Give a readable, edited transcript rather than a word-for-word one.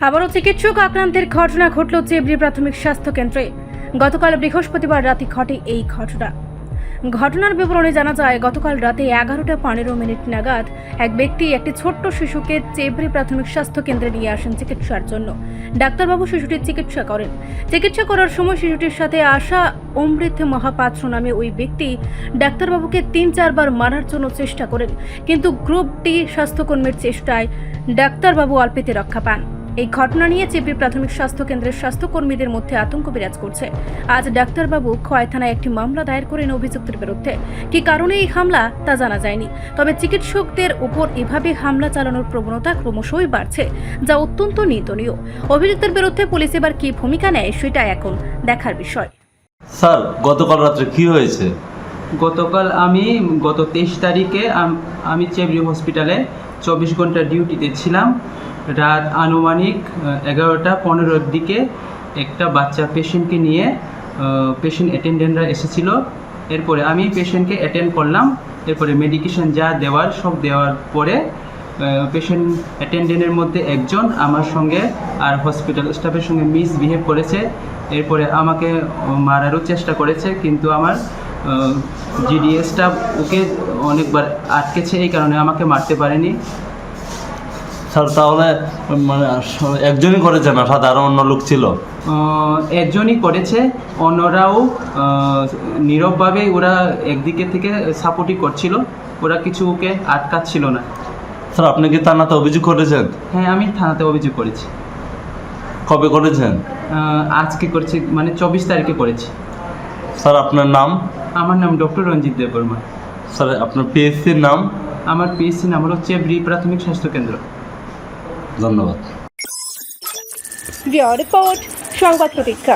আবারও চিকিৎসক আক্রান্তের ঘটনা ঘটল চেবড়ি প্রাথমিক স্বাস্থ্য কেন্দ্রে। গতকাল বৃহস্পতিবার রাতে ঘটে এই ঘটনার বিবরণে জানা যায়, গতকাল রাতে 11:15 নাগাদ এক ব্যক্তি একটি ছোট্ট শিশুকে চেবড়ি প্রাথমিক স্বাস্থ্য কেন্দ্রে নিয়ে আসেন চিকিৎসার জন্য। ডাক্তারবাবু শিশুটির চিকিৎসা করেন। চিকিৎসা করার সময় শিশুটির সাথে আসা অমৃত মহাপাত্র নামে ওই ব্যক্তি ডাক্তারবাবুকে 3-4 বার মারার জন্য চেষ্টা করেন, কিন্তু গ্রুপ ডি স্বাস্থ্যকর্মীর চেষ্টায় ডাক্তারবাবু অল্পেতে রক্ষা পান। এই ঘটনা নিয়ে চেবড়ি প্রাথমিক স্বাস্থ্য কেন্দ্রের স্বাস্থ্যকর্মীদের মধ্যে আতঙ্ক বিরাজ করছে। আজ ডাক্তারবাবু খোয়াই থানায় একটি মামলা দায়ের করেন অভিযুক্তের বিরুদ্ধে। কি কারণে এই হামলা তা জানা যায়নি, তবে চিকিৎসকদের উপর এভাবে হামলা চালানোর প্রবণতা ক্রমশই বাড়ছে, যা অত্যন্ত নিন্দনীয়। অভিযুক্তের বিরুদ্ধে পুলিশ এবার কি ভূমিকা নেয় সেটা এখন দেখার বিষয়। স্যার, গতকাল রাত্রে কি হয়েছে? গতকাল গত 23 তারিখে আমি চেবড়ি হসপিটালে 24 ঘন্টা ডিউটিতে ছিলাম। রাত আনুমানিক 11:15-র দিকে একটা বাচ্চা পেশেন্টকে নিয়ে পেশেন্ট অ্যাটেন্ডেন্টরা এসেছিল। এরপরে আমি পেশেন্টকে অ্যাটেন্ড করলাম। এরপরে মেডিকেশন যা দেওয়ার সব দেওয়ার পরে পেশেন্ট অ্যাটেন্ডেন্টের মধ্যে একজন আমার সঙ্গে আর হসপিটাল স্টাফের সঙ্গে মিসবিহেভ করেছে। এরপরে আমাকে মারারও চেষ্টা করেছে, কিন্তু আমার জিডিএ স্টাফ ওকে অনেকবার আটকেছে, এই কারণে আমাকে মারতে পারেনি। স্যার, তাহলে মানে একজনই করেছে না, সাথে আরও অন্য লোক ছিল? একজনই করেছে, অন্যরাও নীরবভাবে ওরা একদিকে থেকে সাপোর্টই করছিল, ওরা কিছু ওকে আটকাচ্ছিল না। স্যার, আপনি কি থানাতে অভিযোগ করেছেন? হ্যাঁ, আমি থানাতে অভিযোগ করেছি। কবে করেছেন? আজকে করেছি, মানে 24 তারিখে করেছি। স্যার, আপনার নাম? আমার নাম ডক্টর রঞ্জিত দেববর্মা। স্যার, আপনার পিএসসির নাম? আমার পিএসসি নাম হলো চেবড়ি প্রাথমিক স্বাস্থ্য কেন্দ্র। ধন্যবাদ। রিপোর্ট সংবাদ প্রতীক্ষা।